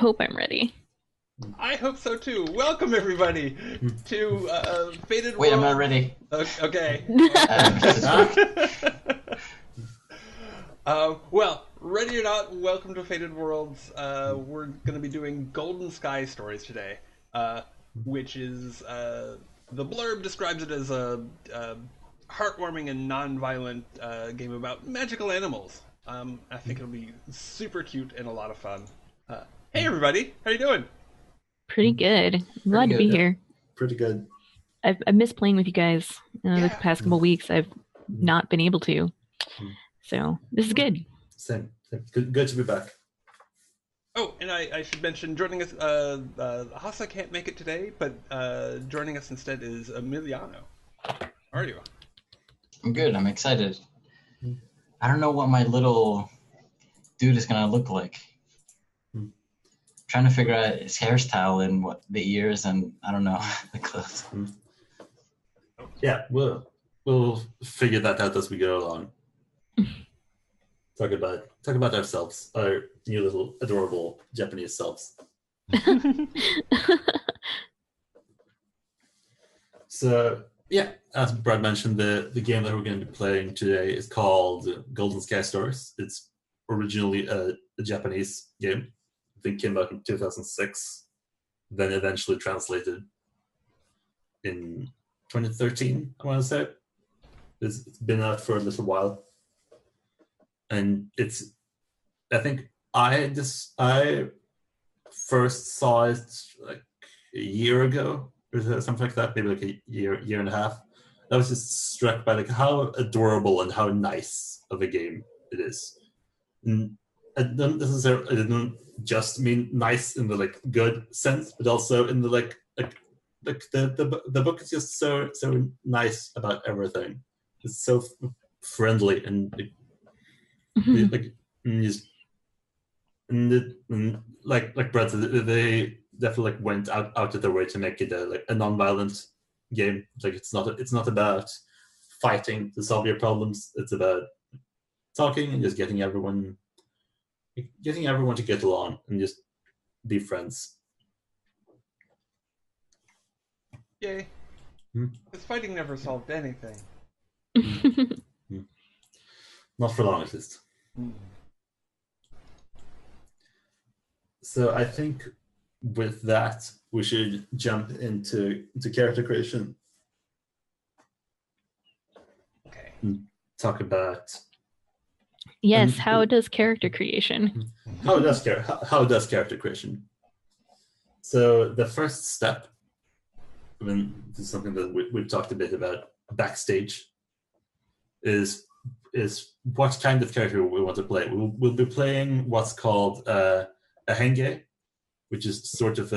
hope I'm ready. I hope so too. Welcome everybody to Faded Wait, I'm World. not ready. Okay. Uh, Well, ready or not, welcome to Faded Worlds. We're going to be doing Golden Sky stories today, which is the blurb describes it as a heartwarming and non-violent game about magical animals. I think it'll be super cute and a lot of fun. Hey everybody, how you doing? Pretty good. I'm glad to be good. here. Pretty good. I've missed playing with you guys the Yeah. past couple weeks. I've not been able to. Mm. So this is good. Same. Good to be back. Oh, and I should mention, joining us, Hasa can't make it today, but joining us instead is Emiliano. How are you? I'm good. I'm excited. I don't know what my little dude is gonna look like. Trying to figure out his hairstyle and what the ears and I don't know the clothes. Yeah, we'll figure that out as we go along. Talk about ourselves, our new little adorable Japanese selves. So yeah, as Brad mentioned, the game that we're going to be playing today is called Golden Sky Stories. It's originally a Japanese game. I think it came out in 2006, then eventually translated in 2013, I want to say. It's been out for a little while. And I think I first saw it like a year ago or something like that, maybe like a year and a half. I was just struck by like how adorable and how nice of a game it is. And I didn't just mean nice in the like good sense, but also in the like the book is just so nice about everything. It's so friendly and like like Brett said, they definitely like went out of their way to make it a non-violent game. Like it's not about fighting to solve your problems. It's about talking and just getting everyone to get along and just be friends. Yay. This fighting never solved anything. Not for long, at least. So I think with that, we should jump into character creation. Okay. Talk about Yes, how does character creation? how does character creation. So the first step, I mean, this is something that we've talked a bit about backstage, is what kind of character we want to play. We'll be playing what's called a henge, which is sort of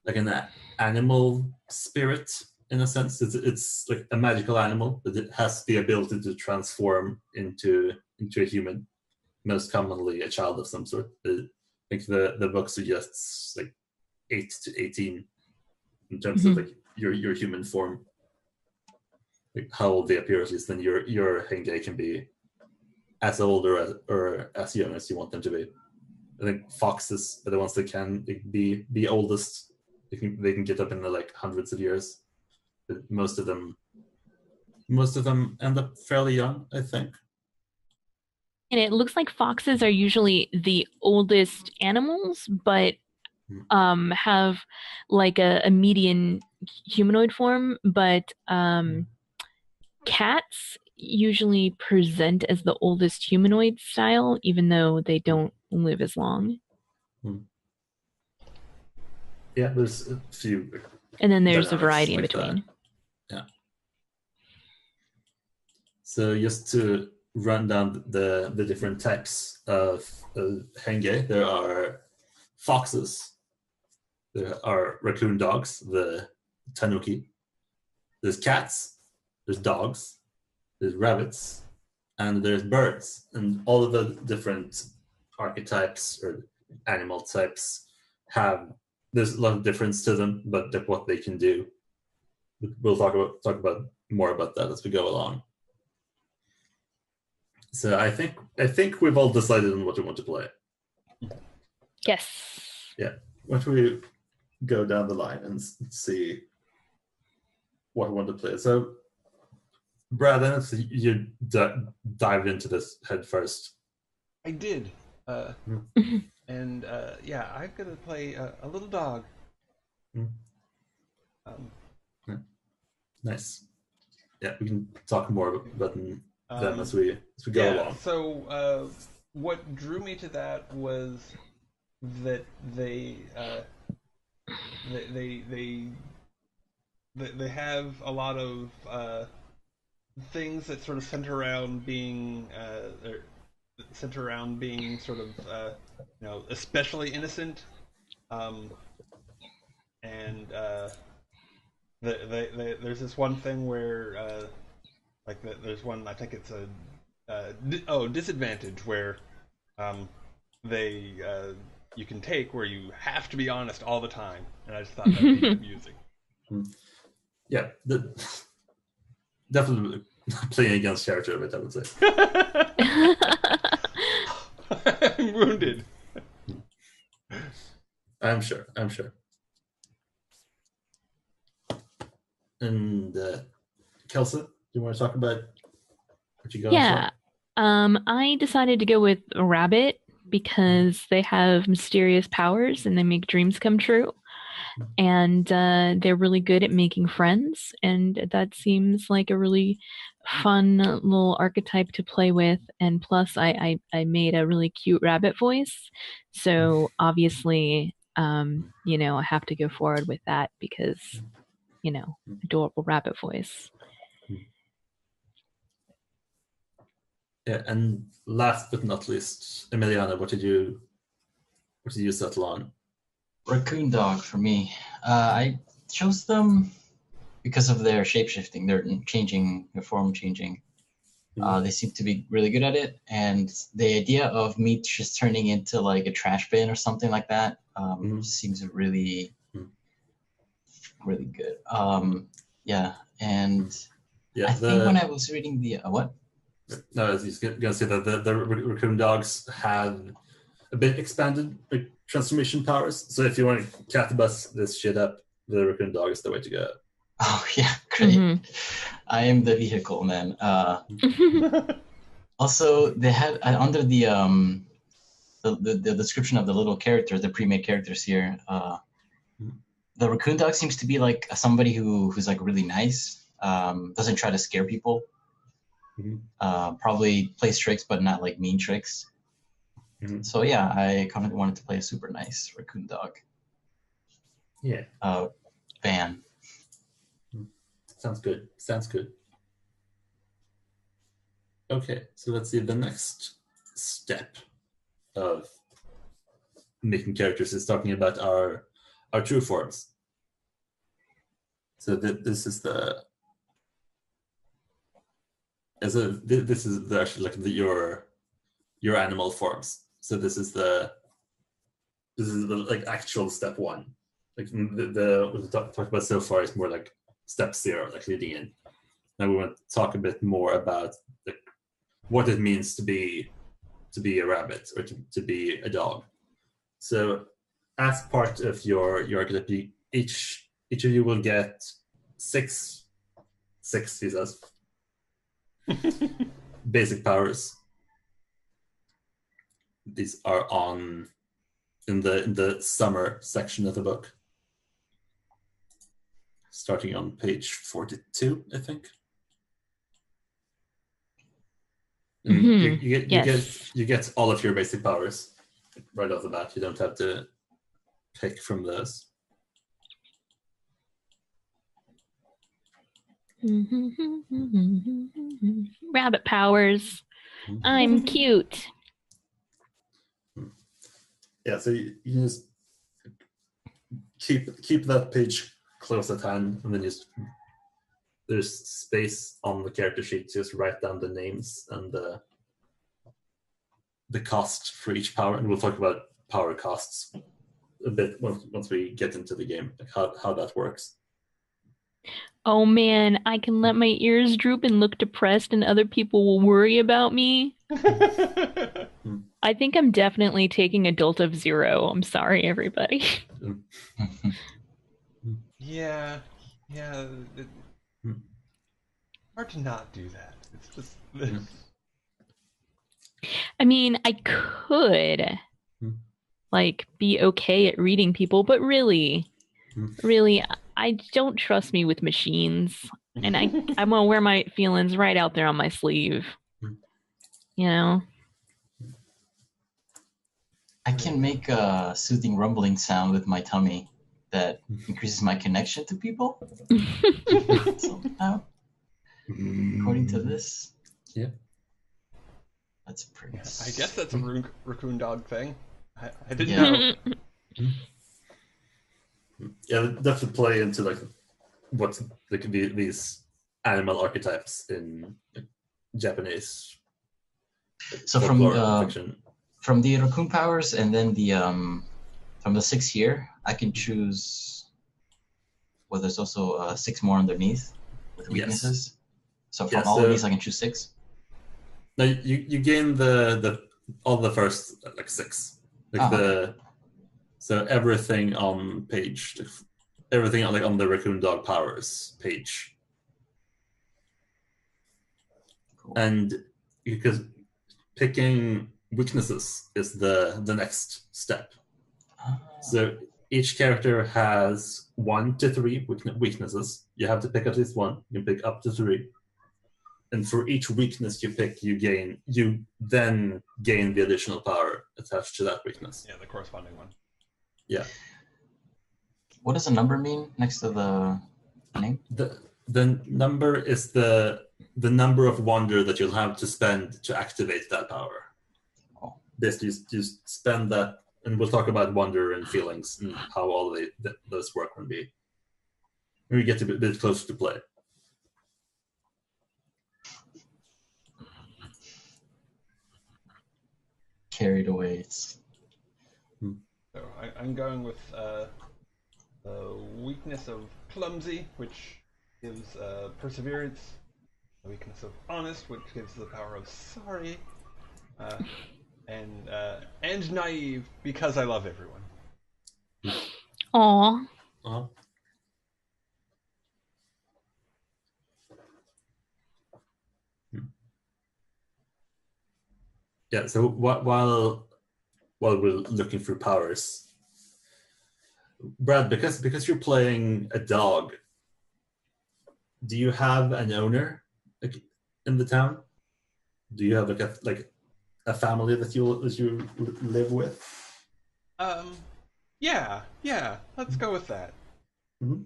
like an animal spirit in a sense. It's like a magical animal, but it has the ability to transform into a human, most commonly a child of some sort. I think the book suggests like 8 to 18 in terms of like your human form. Like how old they appear, at least, then your henge can be as old or as young as you want them to be. I think foxes are the ones that can be oldest. They can get up in the like hundreds of years. But most of them end up fairly young, I think. And it looks like foxes are usually the oldest animals, but have like a median humanoid form, but cats usually present as the oldest humanoid style, even though they don't live as long. Yeah, there's a few. And then there's a variety in like between. that. Yeah. So just to run down the different types of henge, there are foxes, there are raccoon dogs, the tanuki, there's cats, there's dogs, there's rabbits, and there's birds. And all of the different archetypes or animal types there's a lot of difference to them, but what they can do. We'll talk about more about that as we go along. So I think we've all decided on what we want to play. Yes. Yeah. Why don't we go down the line and see what we want to play? So, Brad, you dived into this head first. I did. And yeah, I'm gonna play a little dog. Mm. Nice. Yeah, we can talk more about them as we go along. So what drew me to that was that they have a lot of things that sort of center around being sort of especially innocent, and there's this one thing where there's one, I think it's a disadvantage where they you can take where you have to be honest all the time, and I just thought that'd be amusing. Yeah, definitely playing against character a bit, I would say. I'm wounded. I'm sure. And Kelsey, do you want to talk about what you got? Yeah. I decided to go with a rabbit because they have mysterious powers and they make dreams come true. And they're really good at making friends, and that seems like a really fun little archetype to play with. And plus, I made a really cute rabbit voice, so obviously, I have to go forward with that because, adorable rabbit voice. Yeah, and last but not least, Emiliana, what did you settle on? Raccoon dog for me. I chose them because of their shape-shifting. They're changing, their form changing. They seem to be really good at it, and the idea of me just turning into like a trash bin or something like that seems really, really good. Yeah, and yeah, I think when I was reading the what? No, I was just gonna say that the raccoon dogs have a bit expanded transformation powers. So if you want to catbus this shit up, the raccoon dog is the way to go. Oh yeah, great! I am the vehicle, man. Also, they had under the description of the little characters, the pre-made characters here. The raccoon dog seems to be like somebody who's like really nice. Doesn't try to scare people. Probably plays tricks, but not like mean tricks. So yeah, I kind of wanted to play a super nice raccoon dog. Yeah. Van. Sounds good. Okay, so let's see. The next step of making characters is talking about our true forms. So this is actually like your animal forms. So this is the like actual step one. Like the what we talked about so far is more like step 0, like leading in. Now we want to talk a bit more about what it means to be a rabbit or to be a dog. So as part of your archetype, each of you will get six, he says, basic powers. These are in the summer section of the book, starting on page 42, I think. You get all of your basic powers right off the bat. You don't have to pick from those. Rabbit powers. I'm cute. Yeah, so you just keep that page close at hand, and then there's space on the character sheet to just write down the names and the cost for each power, and we'll talk about power costs a bit once we get into the game, like how that works. Oh man, I can let my ears droop and look depressed, and other people will worry about me. I think I'm definitely taking adult of 0. I'm sorry, everybody. Yeah, yeah. Hard to not do that. It's just. I mean, I could like be okay at reading people, but really, I don't trust me with machines. And I'm gonna wear my feelings right out there on my sleeve. You know? I can make a soothing rumbling sound with my tummy that increases my connection to people. Somehow, according to this. Yeah. That's pretty. I guess that's a raccoon dog thing. I didn't Yeah. know. Yeah, that's to play into like what there could be these animal archetypes in like, Japanese. So from the raccoon powers, and then the from the 6 here, I can choose. Well, there's also 6 more underneath with weaknesses. Yes. So from all of these, I can choose 6. No, you gain the all the first like 6, like so everything on page, everything like on the raccoon dog powers page, cool. And because picking weaknesses is the next step. So each character has 1 to 3 weaknesses. You have to pick at least 1. You can pick up to 3. And for each weakness you pick, you then gain the additional power attached to that weakness. Yeah, the corresponding one. Yeah. What does a number mean next to the name? The number is the number of wonder that you'll have to spend to activate that power. Oh. Basically, you spend that, and we'll talk about wonder and feelings and how all those work when we get a bit closer to play. Carried away. So I'm going with the weakness of clumsy, which gives perseverance. The weakness of honest, which gives the power of sorry, and naive, because I love everyone. Aww. Aww. Yeah. So while we're looking for powers, Brad, because you're playing a dog, do you have an owner like in the town? Do you have a family that you live with? Yeah. Let's go with that. Mm-hmm.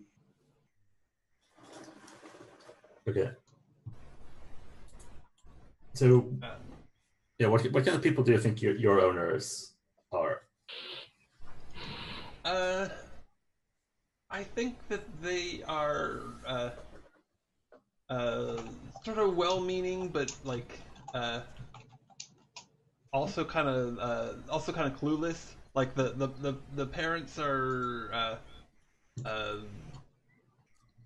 Okay. So, yeah, what kind of people do you think your owners are? I think that they are sort of well-meaning, but like also kind of clueless. Like the parents are a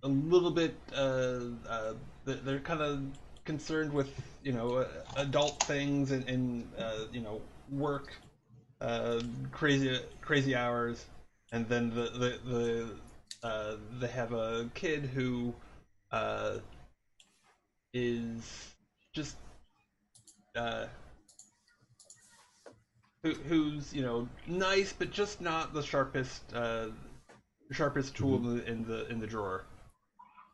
little bit they're kind of concerned with adult things and work, crazy hours, and then they have a kid who is just who's nice, but just not the sharpest tool in the drawer.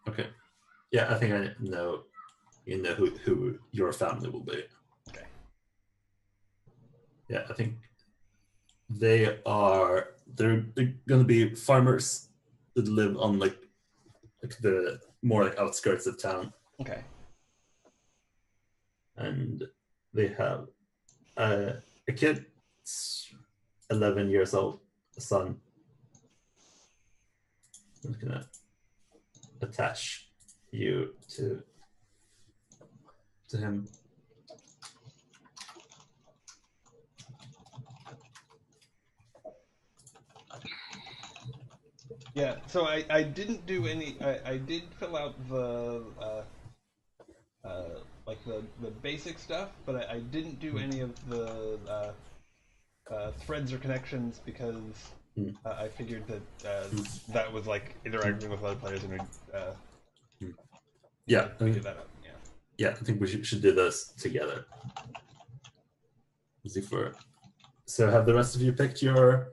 Okay. Yeah, I think I know. You know who your family will be. Okay. Yeah, I think they're going to be farmers that live on like the more like outskirts of town. Okay. And they have a kid, 11 years old, a son. I'm just gonna attach you to him. Yeah, so I didn't do any. I did fill out the like the basic stuff, but I didn't do any of the threads or connections because I figured that that was like interacting with other players and we'd Yeah, figure that out. Yeah. yeah, I think we should do this together. Easy for. So have the rest of you picked your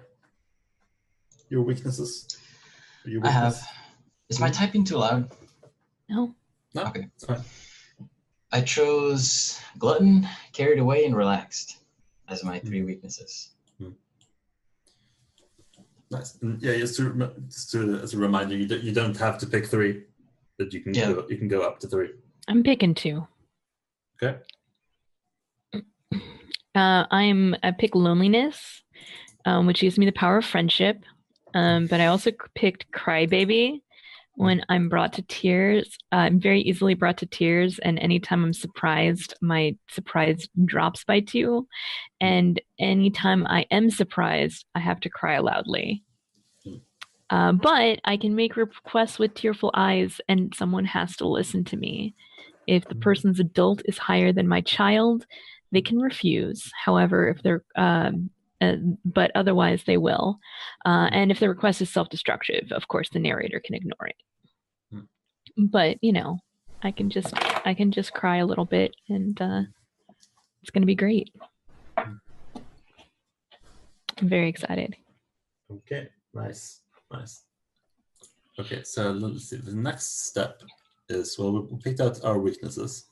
weaknesses? Your I weakness? have. Is my typing too loud? No. No, Okay. it's fine. I chose glutton, carried away, and relaxed as my 3 weaknesses. Nice. And yeah, just as a reminder, you don't have to pick 3, but you can go up to 3. I'm picking 2. Okay. I pick loneliness, which gives me the power of friendship. But I also picked crybaby. When I'm brought to tears, I'm very easily brought to tears, and anytime I'm surprised, my surprise drops by 2. And anytime I am surprised, I have to cry loudly. But I can make requests with tearful eyes, and someone has to listen to me. If the person's adult is higher than my child, they can refuse. However, if they're but otherwise they will. And if the request is self-destructive, of course, the narrator can ignore it. But I can just cry a little bit, and it's going to be great. I'm very excited. Okay, nice. Okay, so let's see. The next step is, well, we picked out our weaknesses.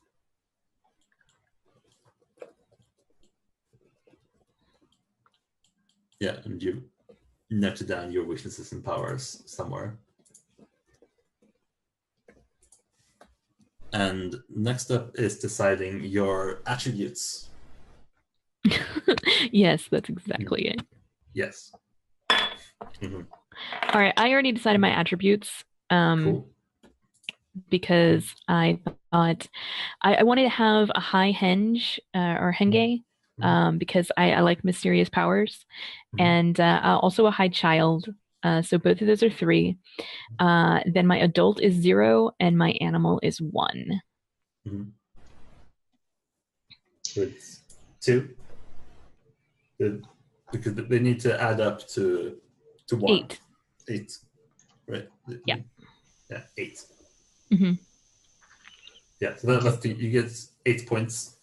Yeah, and you noted down your weaknesses and powers somewhere. And next up is deciding your attributes. Yes, that's exactly it. Yes. All right, I already decided my attributes. Cool. Because I thought I wanted to have a high henge or henge, because I like mysterious powers, and also a high child. So both of those are 3. Then my adult is 0, and my animal is 1. Good. 2. Because they need to add up to 1. 8. 8. Right. Yeah. Yeah. 8. Mm-hmm. Yeah. So that's you get 8 points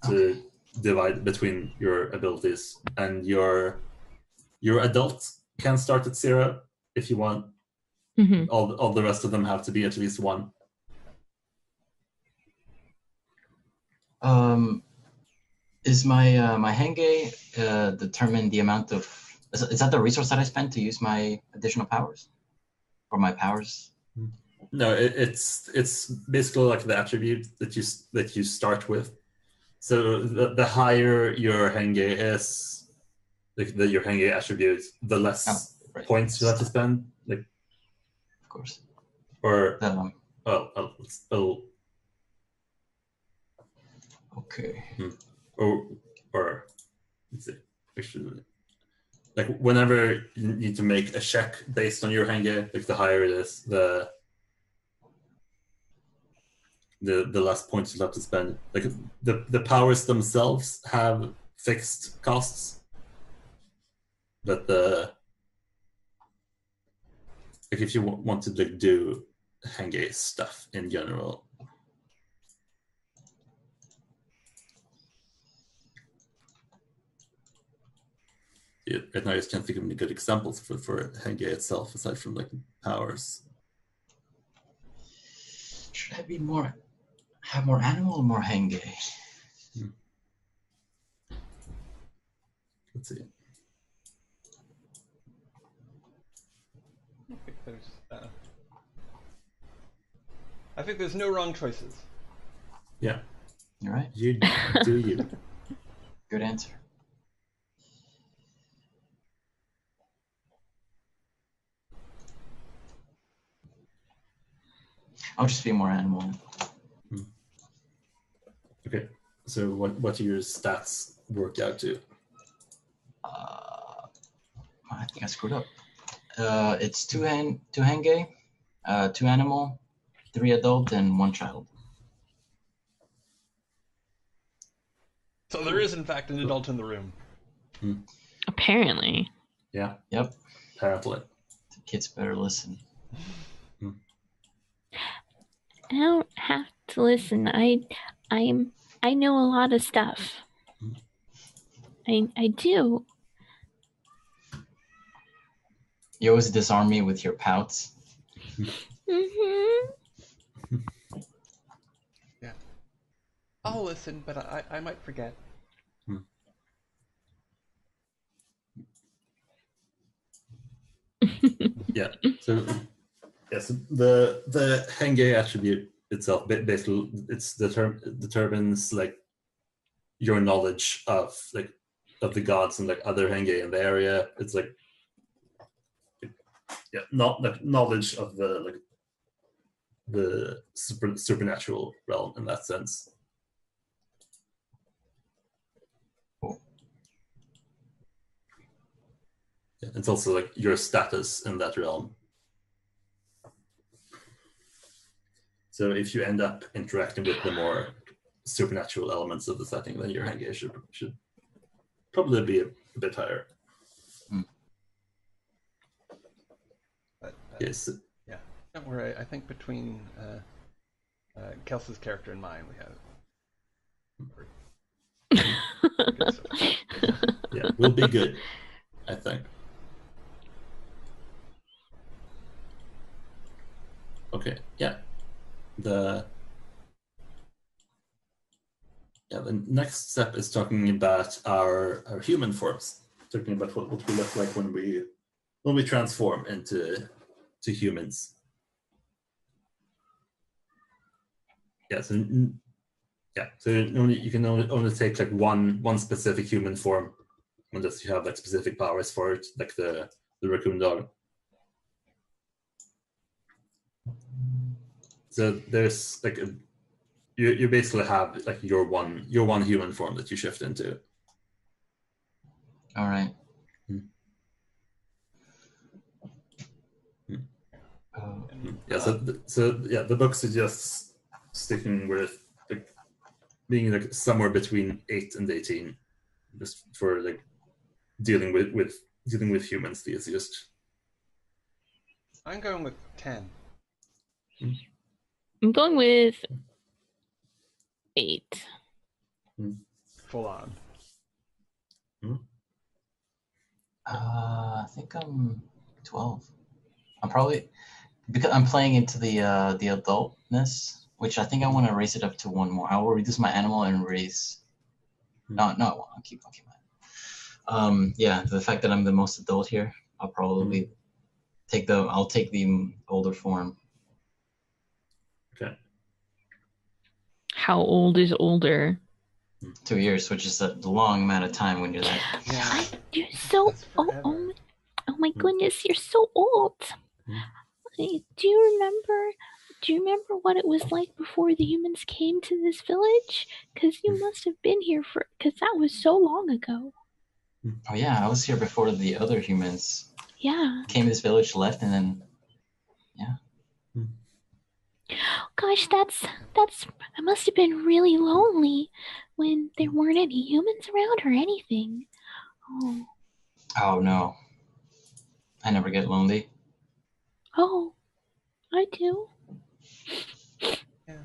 to divide between your abilities, and your adult can start at 0 if you want. All the rest of them have to be at least 1. Is my my henge determine the amount of? Is that the resource that I spent to use my additional powers, or my powers? No, it's basically like the attribute that you start with. So the higher your henge is, your henge attribute, the less points you have to spend. Like, of course. Or okay. Or let's see. Like whenever you need to make a check based on your henge, like the higher it is, the less points you have to spend. Like the powers themselves have fixed costs, but like if you want to do henge stuff in general. Right now I just can't think of any good examples for henge itself aside from like powers. Should I have more animal or more henge? Let's see. I think there's no wrong choices. Yeah. You're right. You do you. Good answer. I'll just be more animal. Okay. So what do your stats work out to? I think I screwed up. It's 2 henge, 2 animal, 3 adult, and 1 child. So there is, in fact, an adult in the room. Apparently. Yeah. Yep. Apparently. The kids better listen. I don't have to listen. I know a lot of stuff. I do. You always disarm me with your pouts. Mm-hmm. Yeah. I'll listen, but I might forget. Yeah. So yes, the henge attribute itself basically determines like your knowledge of the gods and like other henge in the area. It's like not like knowledge of the supernatural realm in that sense. Yeah, it's also like your status in that realm. So if you end up interacting with the more supernatural elements of the setting, then your henge should probably be a bit higher. But, Yes. Yeah. Don't worry. I think between Kelsey's character and mine, we have. Yeah, we'll be good, I think. Okay. Yeah. The next step is talking about our human forms, talking about what we look like when we transform into humans. Yeah, so you can only take like one specific human form unless you have like specific powers for it, like the raccoon dog. So there's like you basically have like your one human form that you shift into. All right. Yeah. So the book suggests sticking with like being like somewhere between 8 and 18, just for like dealing with humans the easiest. I'm going with 10. I'm going with 8. Full on. I think I'm 12. I'm probably because I'm playing into the adultness, which I think I want to raise it up to one more. I will reduce my animal and raise. No, I'll keep mine. Yeah, the fact that I'm the most adult here, I'll probably take the older form. Okay. How old is older? 2 years, which is a long amount of time when you're that. Yeah. You're so oh my goodness, you're so old. Do you remember what it was like before the humans came to this village? Because you must have been here because that was so long ago. Oh yeah, I was here before the other humans. Yeah. Came to this village, left, and then Gosh, that must have been really lonely when there weren't any humans around or anything. Oh no, I never get lonely. Oh, I do. Yeah.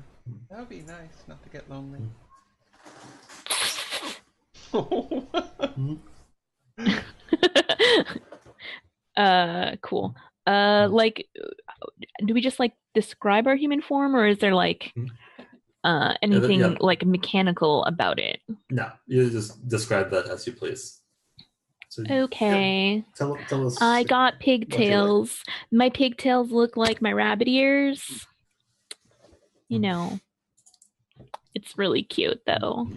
That would be nice not to get lonely. Cool. Like, do we just like describe our human form, or is there like anything like mechanical about it? No, you just describe that as you please. So, okay. Tell us. I got pigtails. My pigtails look like my rabbit ears. You know, it's really cute though.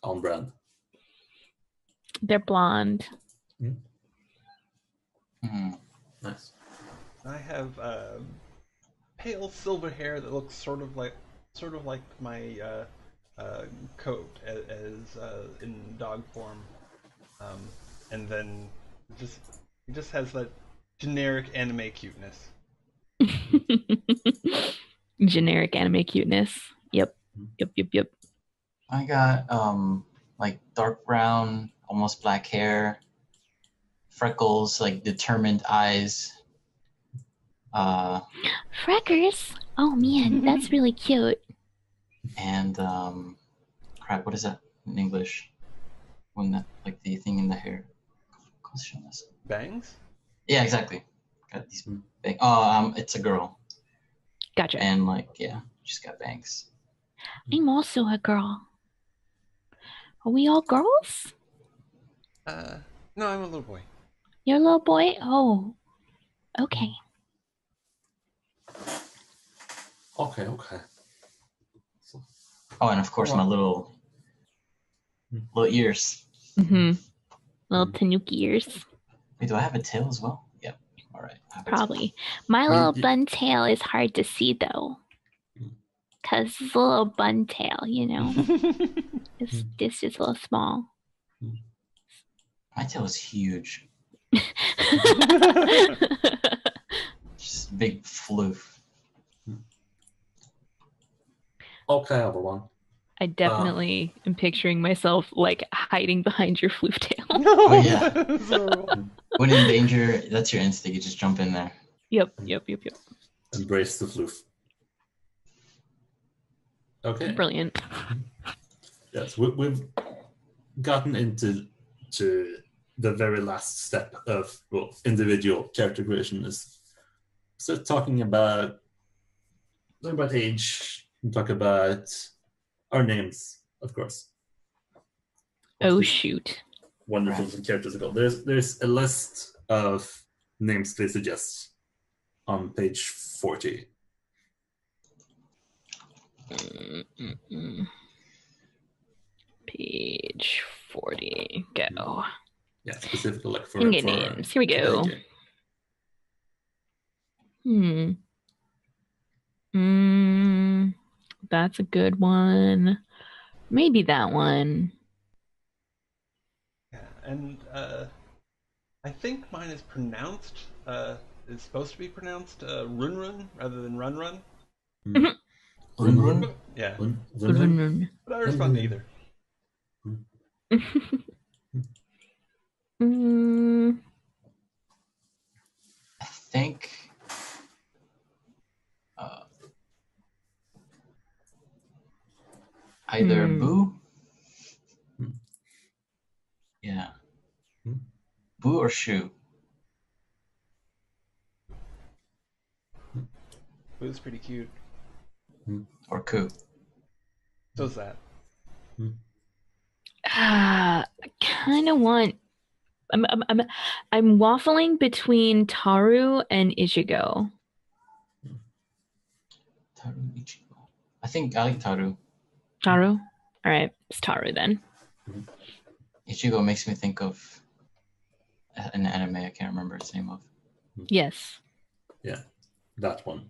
On brand. They're blonde. Nice. I have pale silver hair that looks sort of like my coat as in dog form, and then it just has that generic anime cuteness. Generic anime cuteness. Yep. I got like dark brown, almost black hair, freckles, like determined eyes. Freckers. Oh man, that's really cute. And crap, what is that in English? When that like the thing in the hair. Bangs? Yeah, exactly. Got these big. It's a girl, Gotcha. and like yeah, she's got bangs. I'm also a girl. Are we all girls? No, I'm a little boy. You're a little boy? Oh, okay. Okay. Oh, and of course my little ears. Mm-hmm. Little tanuki ears. Wait, do I have a tail as well? Yep. All right. Probably. My little bun tail is hard to see though. Because it's a little bun tail, you know. It's just a little small. My tail is huge. Just big floof. Okay, everyone. I definitely am picturing myself like hiding behind your floof tail. Oh yeah. When in danger, that's your instinct. You just jump in there. Yep. Embrace the floof. Okay. Brilliant. Yes, we've gotten into the very last step of individual character creation is start talking about age, talk about our names, of course. Oh shoot. Wonderful characters are called. There's a list of names they suggest on page 40. Page 40. Go. Yeah, specifically like for names. Here we go. That's a good one. Maybe that one. Yeah, and I think mine is pronounced. Is supposed to be pronounced Run Run rather than Run Run. Run Run? Yeah. Run. But I respond to either. I think either Boo. Yeah. Boo or Shoe. Boo's pretty cute. Or Coo. So's that. I kind of want. I'm waffling between Taru and Ichigo. Taru, Ichigo. I think I like Taru. Taru? All right, it's Taru then. Ichigo makes me think of an anime I can't remember its name of. Yes. Yeah, that one.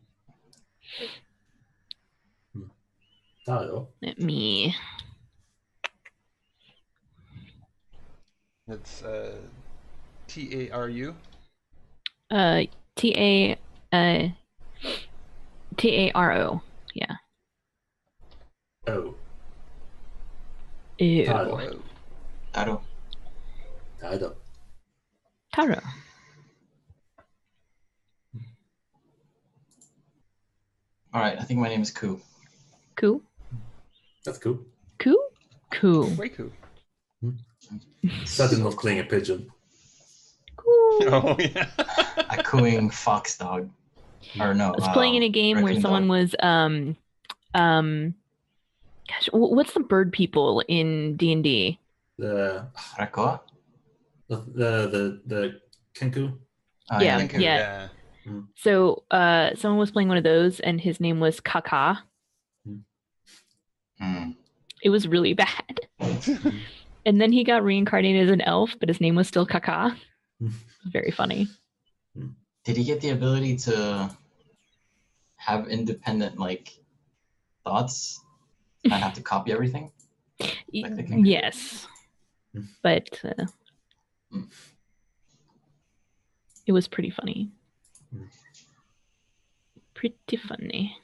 Taru. Let me. It's Taru. Taro. Yeah. Oh. Ew. Taru. Taro. Taru. Taro. All right, I think my name is Coo. Coo? That's cool. Coo? Coo. Way cool. Sadly not playing a pigeon. Coo. Oh yeah. A cooing fox dog. Or no. I was playing in a game where someone was gosh, what's the bird people in D&D? The Rakoa? the Kenku. Oh, Yeah. Thank you. Yeah. So someone was playing one of those and his name was Kaka. It was really bad. And then he got reincarnated as an elf, but his name was still Kaka. Very funny. Did he get the ability to have independent thoughts? Not have to copy everything? Yes. But it was pretty funny. Pretty funny.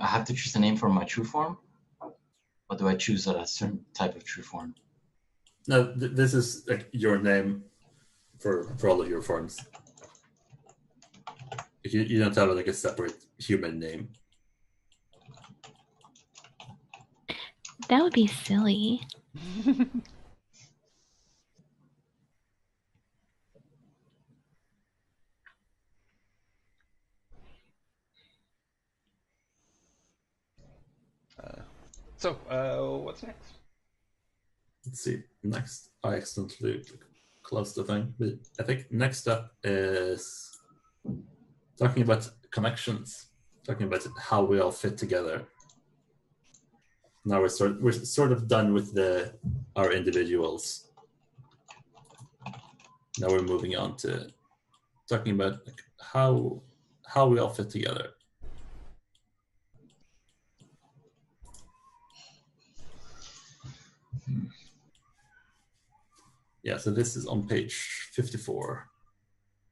have to choose a name for my true form? Or do I choose a certain type of true form? No, this is like your name for all of your forms. You don't have like a separate human name. That would be silly. So, what's next? Let's see. Next, I accidentally closed the thing. But I think next up is talking about connections, talking about how we all fit together. Now we're sort of done with our individuals. Now we're moving on to talking about like, how we all fit together. Yeah, so this is on page 54.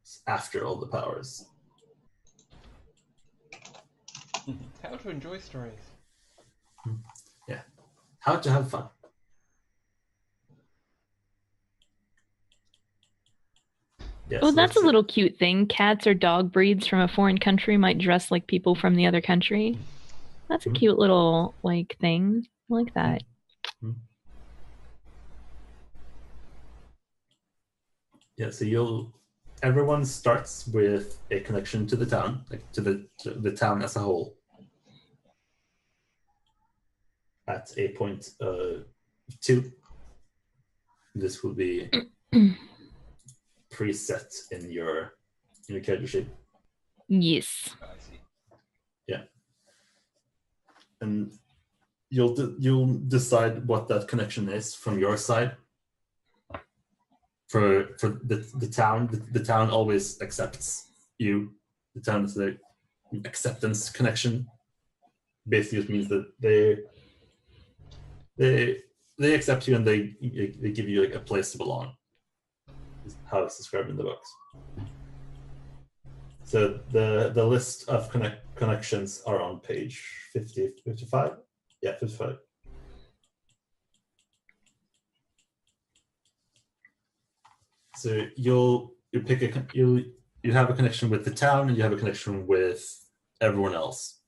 It's after all the powers. How to enjoy stories. Yeah, how to have fun. Yeah, Oh, so that's a little cute thing. Cats or dog breeds from a foreign country might dress like people from the other country. That's a cute little like thing. I like that. Yeah, so everyone starts with a connection to the town, like to the town as a whole. At a point 2. This will be preset in your character sheet. Yes. I see. Yeah. And you'll decide what that connection is from your side. For the town, the town always accepts you. The town is the acceptance connection. Basically, it means that they accept you and they give you like a place to belong. Is how it's described in the books. So the list of connections are on page 55. Yeah, 55. So you have a connection with the town and you have a connection with everyone else,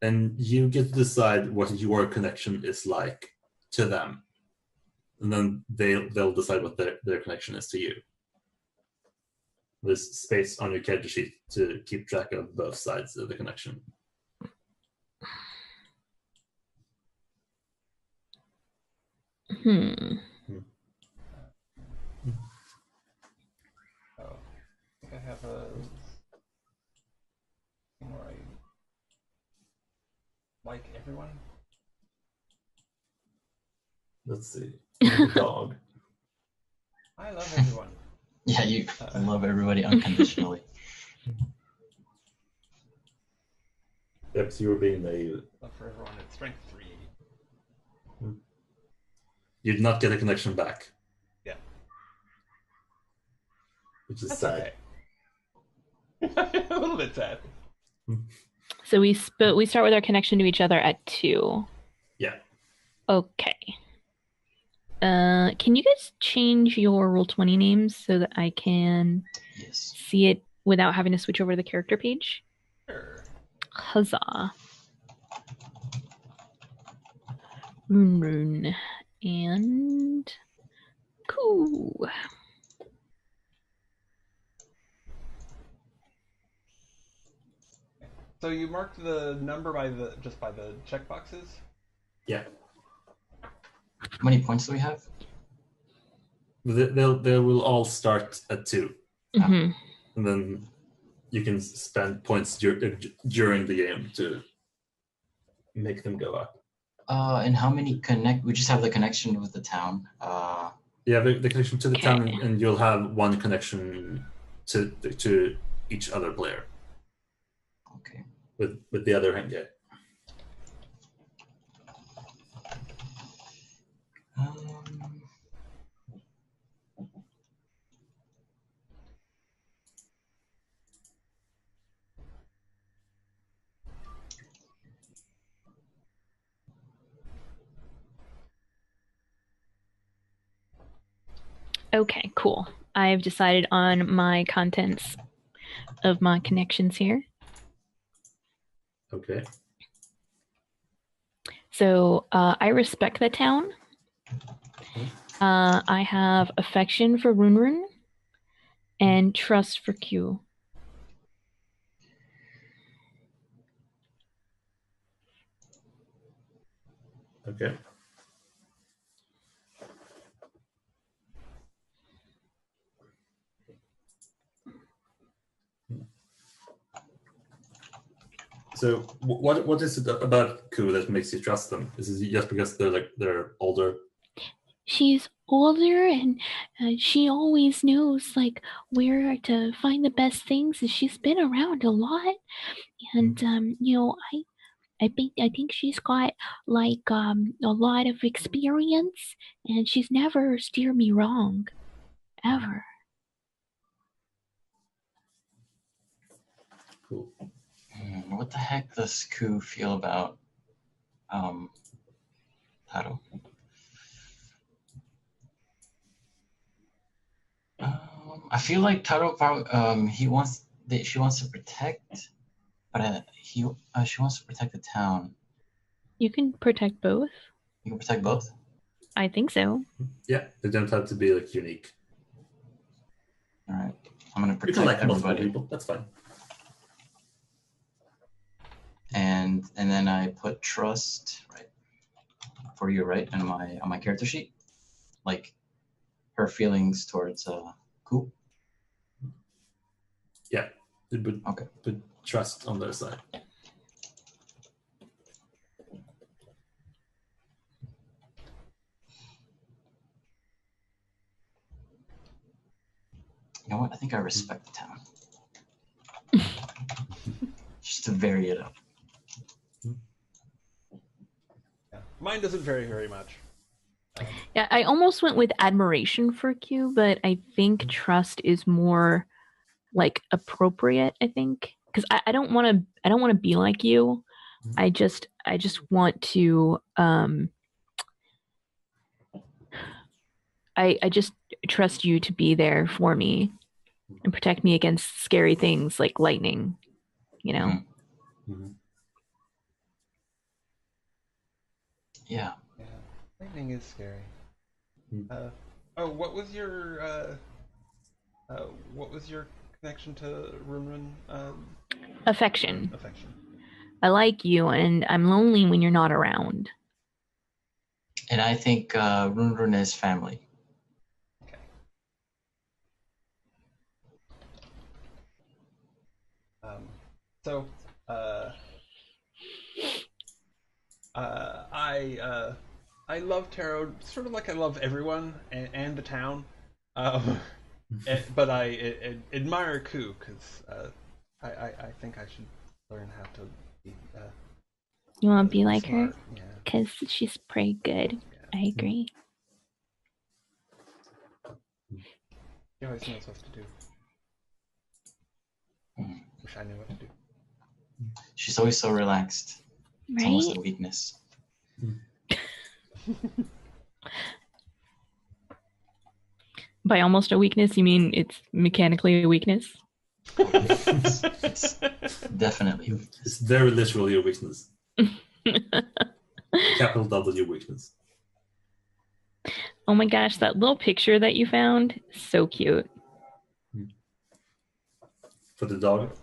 and you get to decide what your connection is like to them, and then they'll decide what their connection is to you. There's space on your character sheet to keep track of both sides of the connection. Oh, I think I have a thing where I like everyone. Let's see. The dog. I love everyone. Yeah, you love everybody unconditionally. Yep, so you were being naive. Love for everyone at strength 380. You'd not get a connection back. Yeah. Which is That's sad. Okay. A little bit sad. So we start with our connection to each other at 2. Yeah. Okay. Can you guys change your Roll20 names so that I can see it without having to switch over to the character page? Sure. Huzzah. Rune. And cool. So you marked the number by the checkboxes? Yeah. How many points do we have? They will all start at 2. Mm-hmm. And then you can spend points during the game to make them go up. And how many we just have the connection with the town. Yeah, the connection to the town, and you'll have one connection to each other player. Okay. With the other hand guy. Okay, cool. I've decided on my contents of my connections here. Okay. So I respect the town. I have affection for Runrun and trust for Q. Okay. So what is it about Ku that makes you trust them? Is it just because they're older? She's older and she always knows like where to find the best things, and she's been around a lot. And I think she's got like a lot of experience, and she's never steered me wrong, ever. Cool. What the heck does Ku feel about Taro? I feel like Taro probably she wants to protect, but she wants to protect the town. You can protect both. You can protect both. I think so. Yeah, they don't have to be like unique. All right, I'm gonna You protect can like multiple everybody. people. That's fine. And then I put trust right for you right on my character sheet, like her feelings towards Ku. Yeah, but Okay. Put trust on their side. You know what? I think I respect the town. Just to vary it up. Yeah. Mine doesn't vary very much. Yeah, I almost went with admiration for Q, but I think trust is more like appropriate. I think because I don't want to be like you. I just want to I just trust you to be there for me and protect me against scary things like lightning, you know. Mm-hmm. Yeah. Yeah, lightning is scary. Mm. What was your connection to Runrun? Affection. Affection. I like you and I'm lonely when you're not around. And I think Runrun is family. Okay. So, I love Taro sort of like I love everyone and the town, but I admire Ku because I think I should learn how to be You want to be like her? smart. Yeah. Because she's pretty good. Yeah. I agree. She always knows what to do. Wish I knew what to do. She's always so relaxed. It's almost Right? a weakness. By almost a weakness, you mean it's mechanically a weakness? It's definitely a weakness. It's very literally a weakness. Capital W weakness. Oh my gosh, that little picture that you found, so cute. For the dog.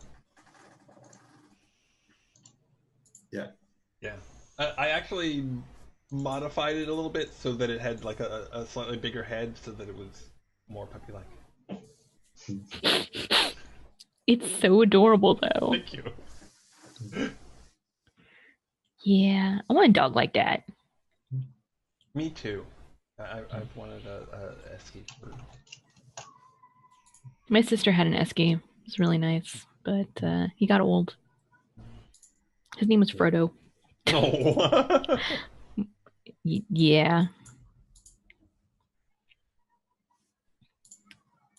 Yeah. Yeah. I actually modified it a little bit so that it had like a slightly bigger head so that it was more puppy-like. It's so adorable though. Thank you. Yeah, I want a dog like that. Me too. I've wanted a Esky for... My sister had an Esky. It was really nice, but he got old. His name was Frodo. Oh. Yeah.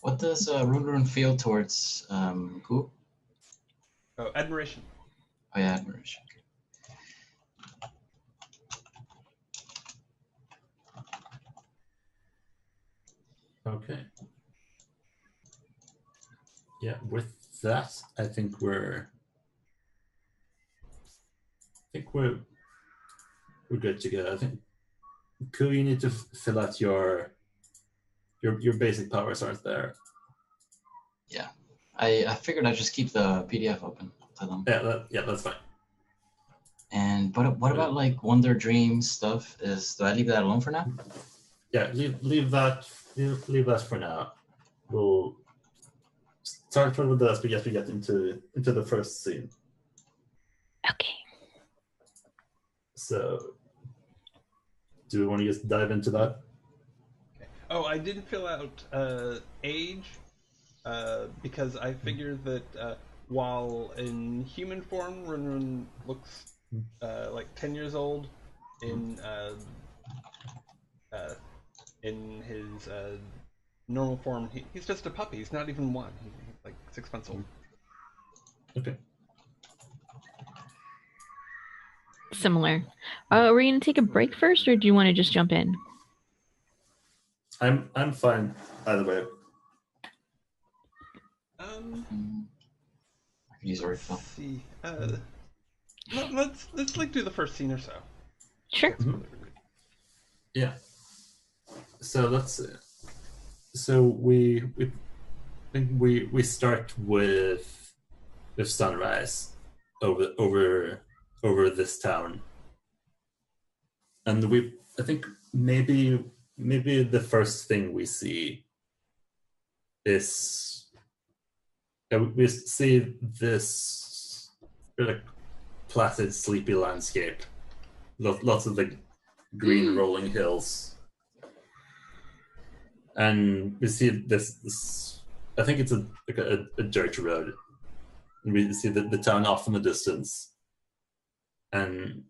What does Runrun feel towards Ku? Oh, admiration. Oh yeah, admiration. Okay. Yeah, with that, I think we're good to go. I think cool. You need to fill out your basic powers aren't there. Yeah, I figured I'd just keep the PDF open to them. Yeah, that's fine. And what about like Wonder Dreams stuff? Do I leave that alone for now? Yeah, leave that for now. We'll start with this, but yes, we get into the first scene. Okay. So, do we want to just dive into that? Okay. Oh, I didn't fill out age because I figured that while in human form, Run looks like 10 years old. In his normal form, he's just a puppy. He's not even one. He's like 6 months old. Okay. Similar. Are we going to take a break first, or do you want to just jump in? I'm fine either way. I could use a refill. Let's see. Let's like do the first scene or so. Sure. Mm-hmm. Yeah. So let's. So we start with sunrise over this town, and I think maybe the first thing we see is we see this like placid, sleepy landscape, lots of like green rolling hills, and we see this. I think it's a dirt road, and we see the town off in the distance, and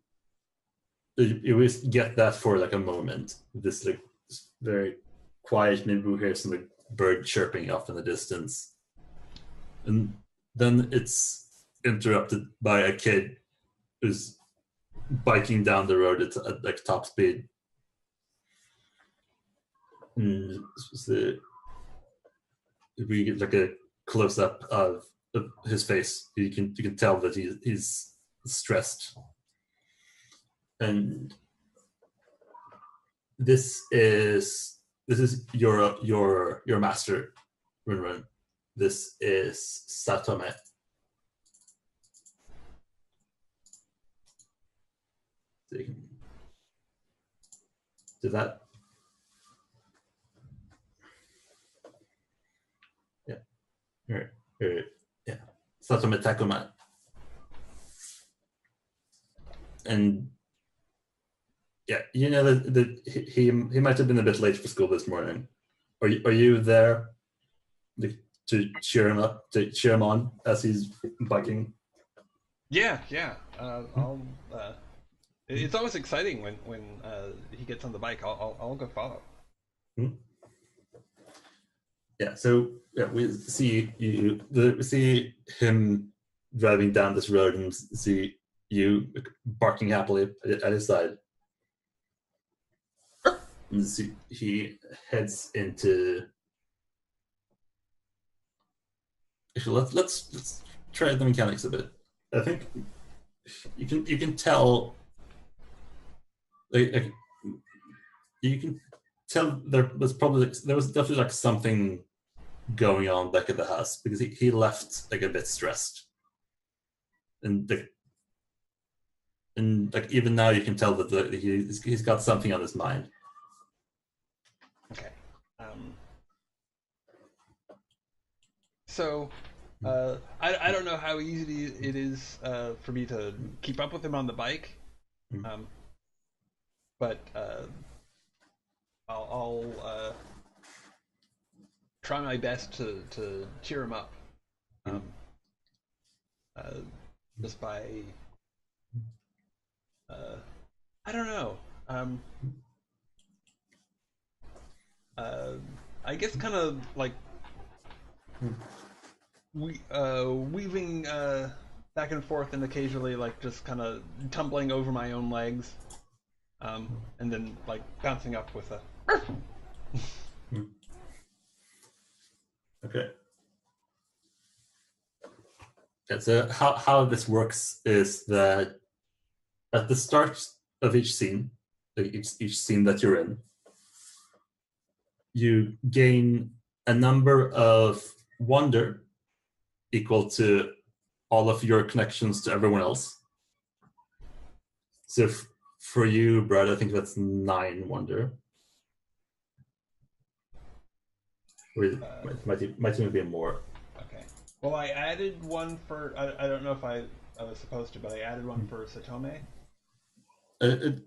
you always get that for like a moment. This like this very quiet. Maybe we hear some like bird chirping off in the distance, and then it's interrupted by a kid who's biking down the road at like top speed. And we get like a close up of his face. You can tell that he's stressed. And this is your master, Run. This is Satome. So you can do that. Yeah. Yeah. Satome Takuma. And yeah, you know that he might have been a bit late for school this morning. Are you there to cheer him up, to cheer him on as he's biking? Yeah. I'll. It's always exciting when he gets on the bike. I'll go follow. Hmm? Yeah. So yeah, we see him driving down this road and see you barking happily at his side. And he heads into. Actually, let's try the mechanics a bit. I think you can tell. Like you can tell there was definitely like something going on back at the house, because he left like a bit stressed, and like even now you can tell that he's got something on his mind. Okay. So, I don't know how easy it is for me to keep up with him on the bike, but I'll try my best to cheer him up, just by I don't know. I guess kind of like weaving back and forth, and occasionally like just kind of tumbling over my own legs, and then like bouncing up with a Yeah, so how this works is that at the start of each scene, like each scene that you're in, you gain a number of wonder equal to all of your connections to everyone else. So for you, Brad, I think that's 9 wonder. Or it might even be more. Okay. Well, I added one for. I don't know if I was supposed to, but I added one for Satome. You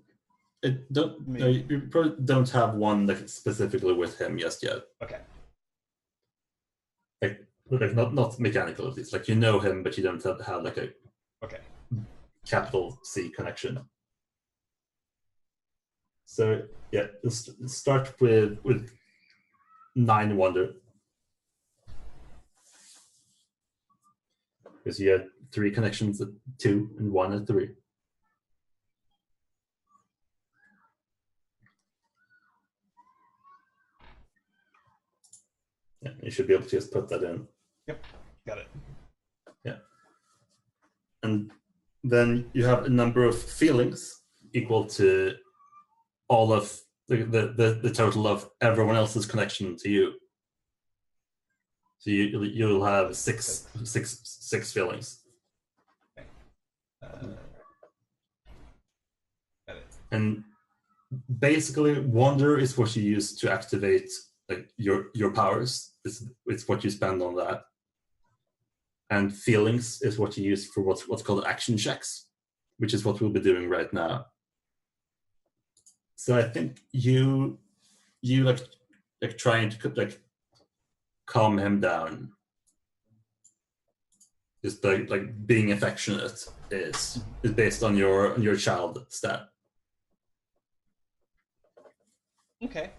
probably don't have one like specifically with him just yet. Okay. Like not mechanical at least. Like you know him, but you don't have like a capital C connection. So yeah, let's start with 9 wonder. Because you had 3 connections at 2 and 1 at 3. Yeah, you should be able to just put that in. Yep, got it. Yeah. And then you have a number of feelings equal to all of the total of everyone else's connection to you. So you'll have six feelings. Okay. Got it. And basically, wonder is what you use to activate like your powers. It's what you spend on that. And feelings is what you use for what's called action checks, which is what we'll be doing right now. So I think you like trying to like calm him down. Just like being affectionate is based on your child stat. Okay.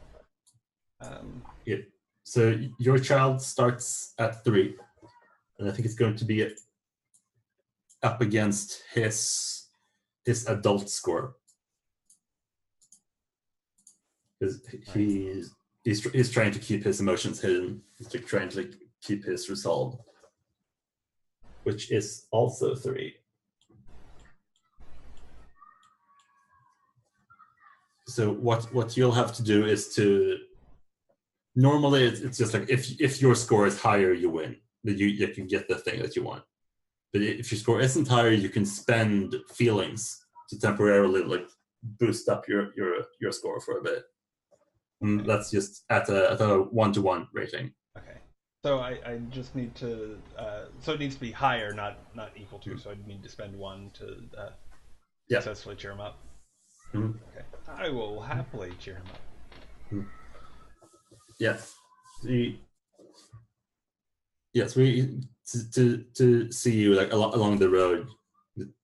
Yeah. So your child starts at 3, and I think it's going to be up against his adult score. Because he's trying to keep his emotions hidden. He's like trying to like keep his resolve, which is also 3. So what you'll have to do is to normally it's just like if your score is higher, you win. You can get the thing that you want. But if your score isn't higher, you can spend feelings to temporarily like boost up your score for a bit. And that's just at a 1-to-1 rating. Okay. So I just need to. So it needs to be higher, not equal to. So I need to spend 1 to successfully cheer him up. Mm-hmm. Okay. I will happily cheer him up. Mm-hmm. Yes. Yes, we to see you like along the road,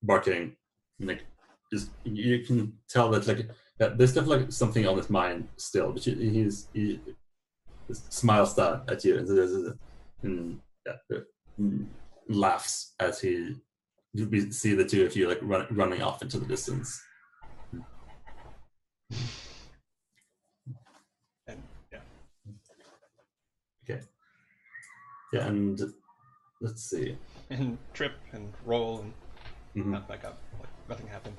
barking, like just you can tell that like there's definitely like something on his mind still, but he smiles down at you and laughs as we see the two of you like running off into the distance. And yeah. Okay. Yeah, and let's see. And trip and roll and not back up. Like nothing happened.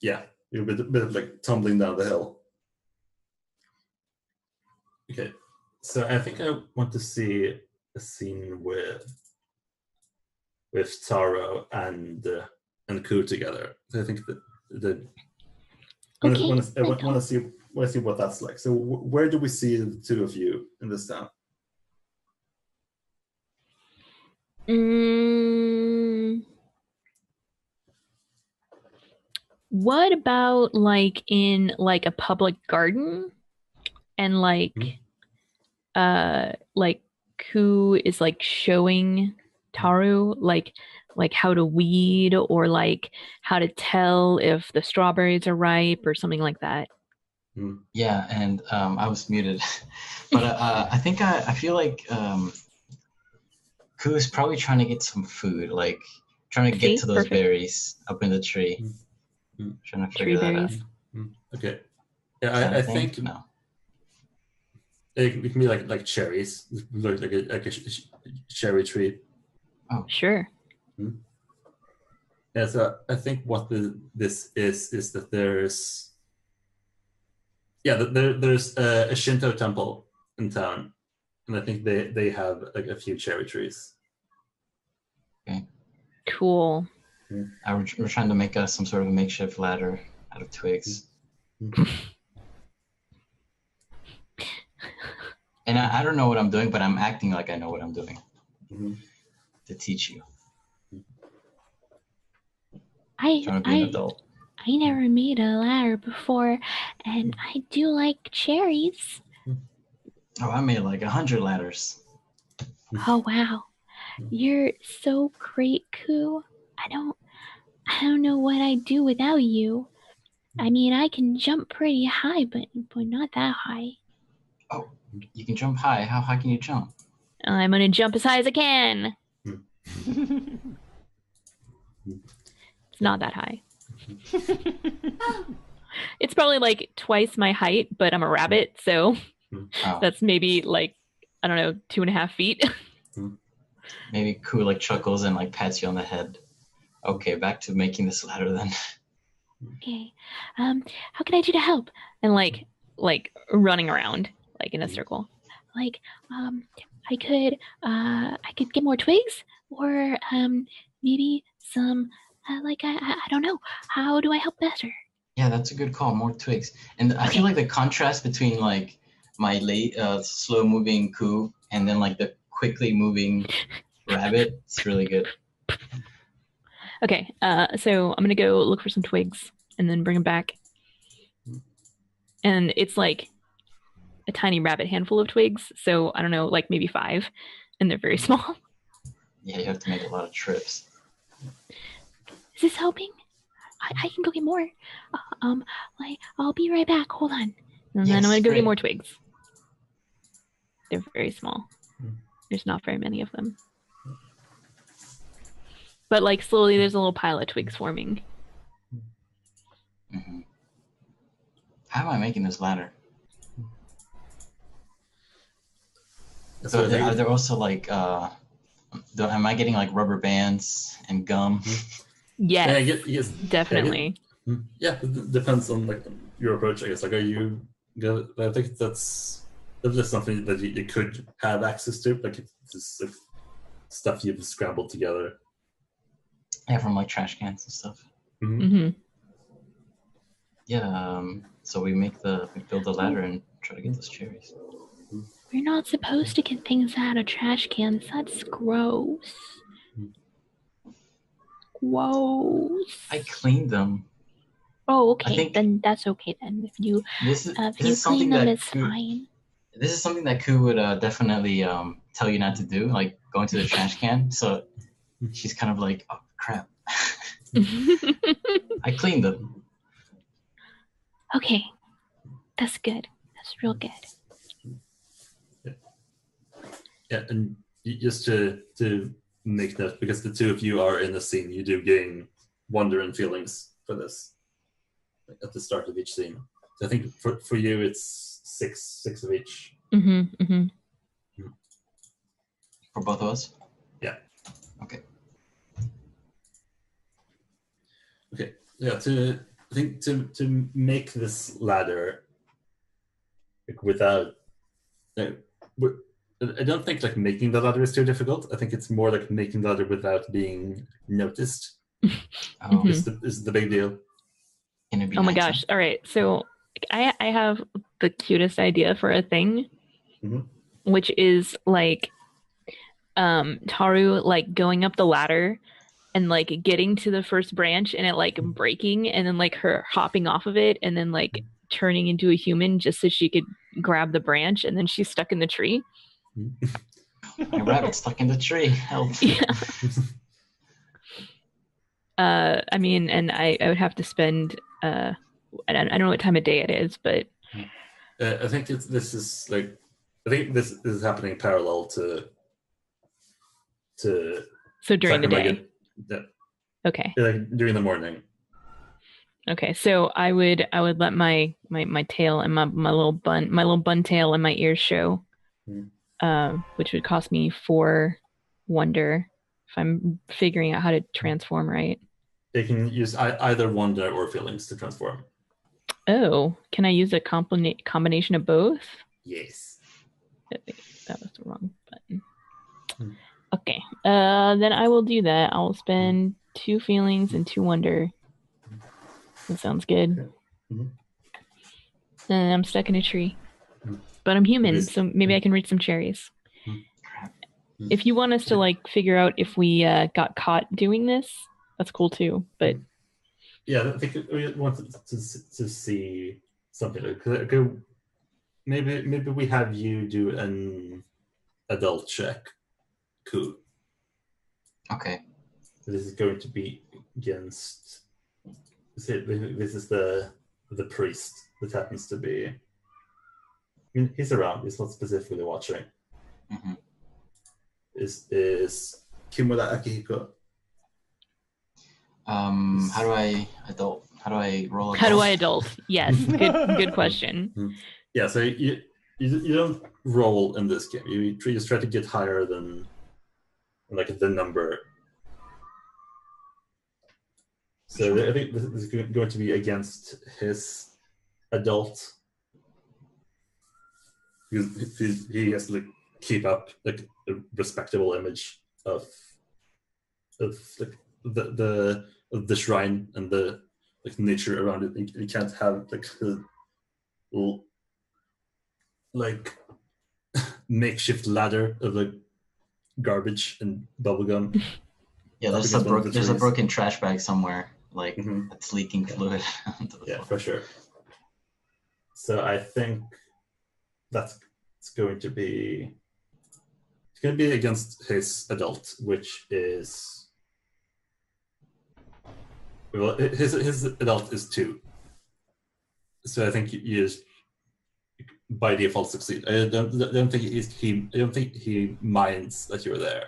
Yeah, you're a bit of like tumbling down the hill. Okay, so I think I want to see a scene with Taro and Ku together. So I think that I want to see what that's like. So where do we see the two of you in this town? What about like in like a public garden and like Ku is like showing Taru like how to weed or like how to tell if the strawberries are ripe or something like that. Yeah, and I was muted, but I think I feel like Ku is probably trying to get some food, like trying to get to those berries up in the tree. Trying to figure that out. Okay. Yeah, I think no. It can be like cherries, like a cherry tree. Oh, sure. Yeah, so I think what this is that there's there's a Shinto temple in town, and I think they have like a few cherry trees. Okay. Cool. We're trying to make some sort of a makeshift ladder out of twigs. And I don't know what I'm doing, but I'm acting like I know what I'm doing to teach you. Trying to be an adult. I never made a ladder before, and I do like cherries. Oh, I made like 100 ladders. Oh wow, you're so great, Koo. I don't know what I'd do without you. I mean, I can jump pretty high, but not that high. Oh, you can jump high. How high can you jump? I'm gonna jump as high as I can. It's not that high. It's probably like twice my height, but I'm a rabbit, so that's maybe like, I don't know, 2.5 feet. Maybe Koo like chuckles and like pats you on the head. Okay, back to making this ladder then. Okay, how can I do to help? And like running around like in a circle. Like, I could get more twigs, or maybe some I don't know. How do I help better? Yeah, that's a good call. More twigs. And I feel like the contrast between like my slow moving Koo and then like the quickly moving rabbit, it's really good. Okay, so I'm gonna go look for some twigs and then bring them back. And it's like a tiny rabbit handful of twigs, so I don't know, like maybe 5, and they're very small. Yeah, you have to make a lot of trips. Is this helping? I can go get more. I'll be right back. Hold on. And then I'm gonna go get more twigs. They're very small. There's not very many of them. But like slowly there's a little pile of twigs forming. Mm-hmm. How am I making this ladder? So are there also like am I getting like rubber bands and gum? Yes, yes, definitely. It depends on like your approach, I guess. Like, I think that's just something that you could have access to. Like, it's just like stuff you've scrambled together. Yeah, from like trash cans and stuff. Yeah. So we build a ladder and try to get those cherries. We're not supposed to get things out of trash cans. That's gross. Gross. I cleaned them. Oh, okay. Then that's okay then. If you clean them, it's fine. This is something that Koo would definitely tell you not to do, like going to the trash can. So she's kind of like, oh crap. I cleaned them. Okay. That's good. That's real good. Yeah, and just to make note, because the two of you are in the scene, you do gain wonder and feelings for this at the start of each scene. So I think for you it's six of each. For both of us? Yeah. Okay. Okay. Yeah. I think to make this ladder like without. I don't think like making the ladder is too difficult. I think it's more like making the ladder without being noticed. Is the big deal. Oh my gosh! All right, so I have the cutest idea for a thing, which is like Taru like going up the ladder and like getting to the first branch and it like breaking, and then like her hopping off of it and then like turning into a human just so she could grab the branch, and then she's stuck in the tree. My rabbit's stuck in the tree. Help. Yeah. I mean, and I would have to spend I don't know what time of day it is, but I think this is happening parallel to so during the day. Yeah. Okay. Like during the morning. Okay, so I would let my tail and my little bun tail and my ears show, which would cost me 4 wonder, if I'm figuring out how to transform right. They can use either wonder or feelings to transform. Oh, can I use a combination of both? Yes. That was the wrong button. Okay, then I will do that. I'll spend 2 feelings and 2 wonder. That sounds good. And I'm stuck in a tree. But I'm human, so maybe I can reach some cherries. If you want us to like figure out if we got caught doing this, that's cool too. But yeah, I think we wanted to see something. Maybe we have you do an adult check. Cool. Okay. This is going to be against. This is the priest that happens to be. I mean, he's around. He's not specifically watching. Mm-hmm. Is Kimura Akihiko? How do I roll? Adult? How do I adult? Yes, good question. Yeah, so you don't roll in this game. You just try to get higher than like the number. So I think this is going to be against his adult. Because he has to like keep up like a respectable image of like the shrine and the like nature around it. You can't have like a like makeshift ladder of like garbage and bubblegum. Yeah, there's a broken trash bag somewhere, like it's leaking fluid. Yeah, for sure. So I think it's going to be against his adult, which is his adult is 2. So I think you just by default succeed. I don't think he minds that you're there,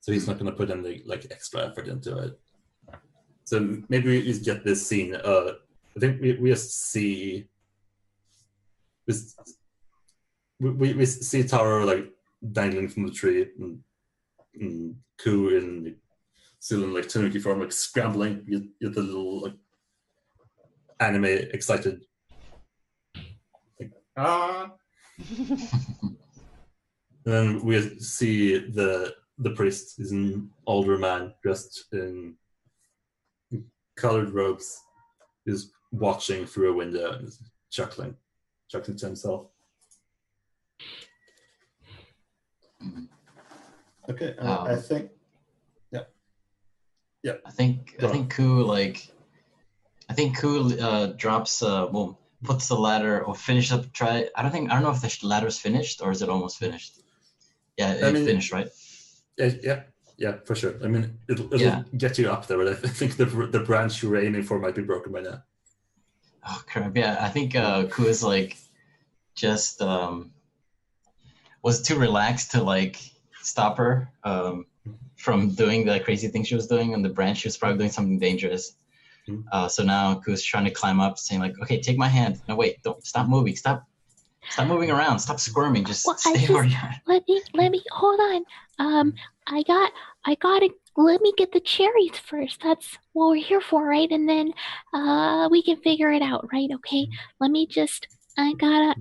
so he's not going to put any like extra effort into it. So maybe we just get this scene. I think we just see this. We see Taro like dangling from the tree, and Ku and still in like Tanuki form, like scrambling. You get the little like anime excited. And then we see the priest is an older man dressed in colored robes. He's watching through a window and chuckling to himself. Okay, I think I think Ku drops puts the ladder or finish up. I don't know if the ladder's finished or is it almost finished. Yeah, it's finished, right? Yeah, for sure. I mean, it'll get you up there, but I think the branch you were aiming for might be broken by now. Oh crap! Yeah, I think Ku is like just was too relaxed to like stop her from doing the crazy thing she was doing on the branch. She was probably doing something dangerous. So now Ku's trying to climb up, saying like, "Okay, take my hand. No, wait, don't stop moving. Stop moving around. Stop squirming. Just stay where you are." Let me hold on. I gotta let me get the cherries first. That's what we're here for, right? And then we can figure it out, right? Okay. Let me just I got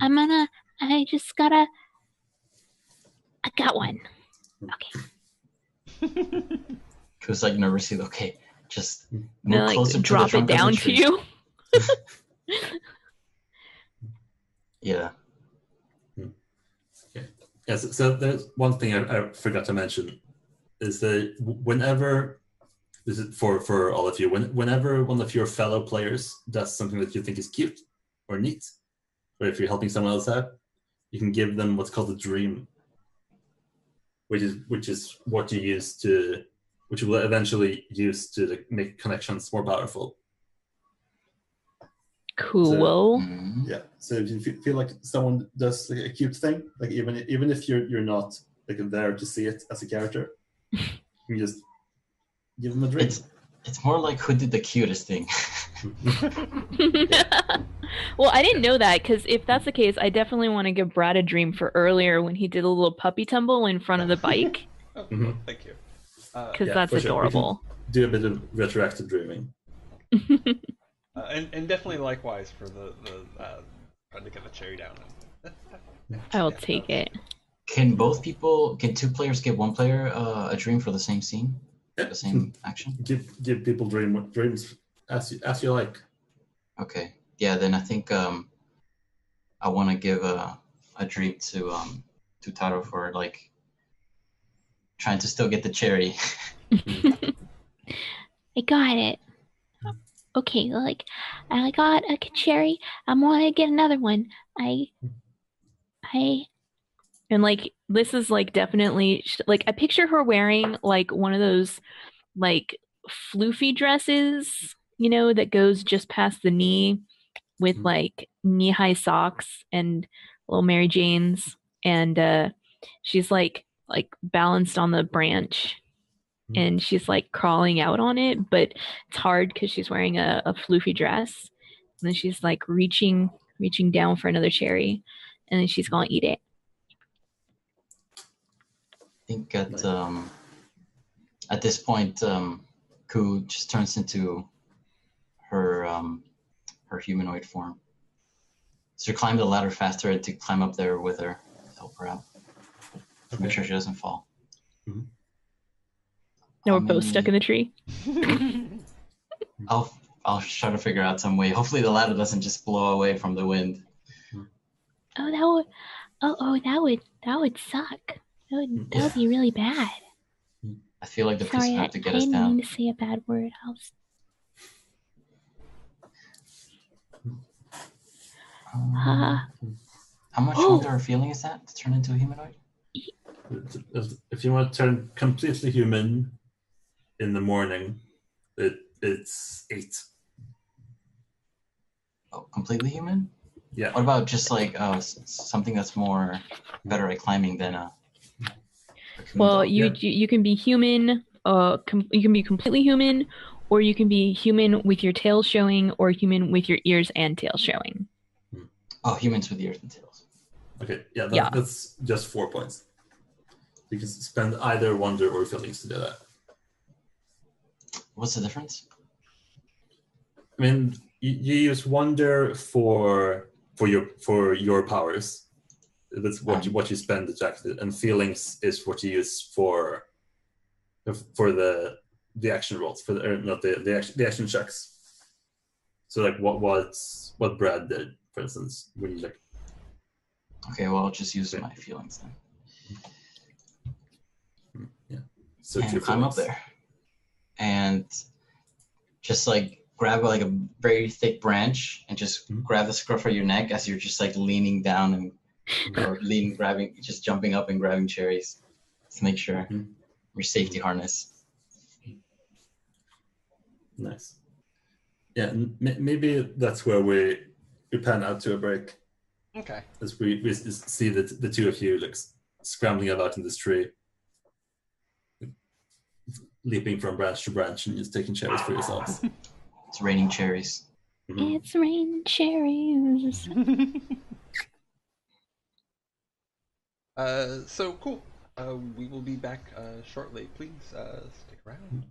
one. Okay. Ku's like nervously, okay, just move closer to drop it down to you. Yeah. Okay. Yes. So there's one thing I forgot to mention is that whenever this is for all of you, whenever one of your fellow players does something that you think is cute or neat, or if you're helping someone else out, you can give them what's called a dream, which is what you use to, which you will eventually use to like, make connections more powerful. Cool. So, yeah. So if you feel like someone does like, a cute thing, like even if you're not like there to see it as a character, you just give them a dream. It's more like who did the cutest thing. Well, I didn't know that, because if that's the case, I definitely want to give Brad a dream for earlier when he did a little puppy tumble in front of the bike. Thank you. because Yeah, that's for sure. We can adorable. do a bit of retroactive dreaming. and definitely likewise for the trying to get the cherry down. I will Yeah, take it. Can two players give one player a dream for the same scene, the same action? Give people dreams as you like. Okay. Yeah. Then I think I want to give a dream to Taro for like trying to still get the cherry. I got it. Okay, like I got a cherry. I'm gonna get another one. I And like this is like definitely like I picture her wearing like one of those like floofy dresses, that goes just past the knee with like knee-high socks and little Mary Janes, and she's like balanced on the branch, and she's like crawling out on it, but it's hard because she's wearing a floofy dress, and then she's like reaching down for another cherry, and then she's gonna eat it. I think at this point, Ku just turns into her her humanoid form. So to climb the ladder faster and to climb up there with her, help her out, make sure she doesn't fall. Mm-hmm. Now we're both stuck in the tree. I'll try to figure out some way. Hopefully the ladder doesn't just blow away from the wind. Oh, that would suck. That would be really bad. I feel like the police Sorry, have to I get us didn't down. mean to say a bad word. How much older a feeling is that to turn into a humanoid? If you want to turn completely human in the morning, it's 8. Oh, completely human? Yeah. What about just like something that's more better at climbing than a Well, dog? you can be human, you can be completely human, or you can be human with your tail showing, or human with your ears and tail showing. Oh, humans with ears and tails. Okay, yeah, that's just 4 points. You can spend either wonder or feelings to do that. What's the difference? I mean, you use wonder for your powers. That's what you spend exactly, and feelings is what you use for the action rolls not the action checks. So like what Brad did, for instance, when you like. Okay, well I'll just use my feelings then. Yeah. So and climb up there, and just like grab like a very thick branch and just grab the scruff of your neck as you're just like leaning down and grabbing, just jumping up and grabbing cherries to make sure your safety harness. Nice. Yeah, maybe that's where we pan out to a break. Okay. As we see the two of you like scrambling about in this tree, leaping from branch to branch and just taking cherries for yourselves. It's raining cherries. Mm-hmm. It's raining cherries. So cool. We will be back shortly. Please stick around.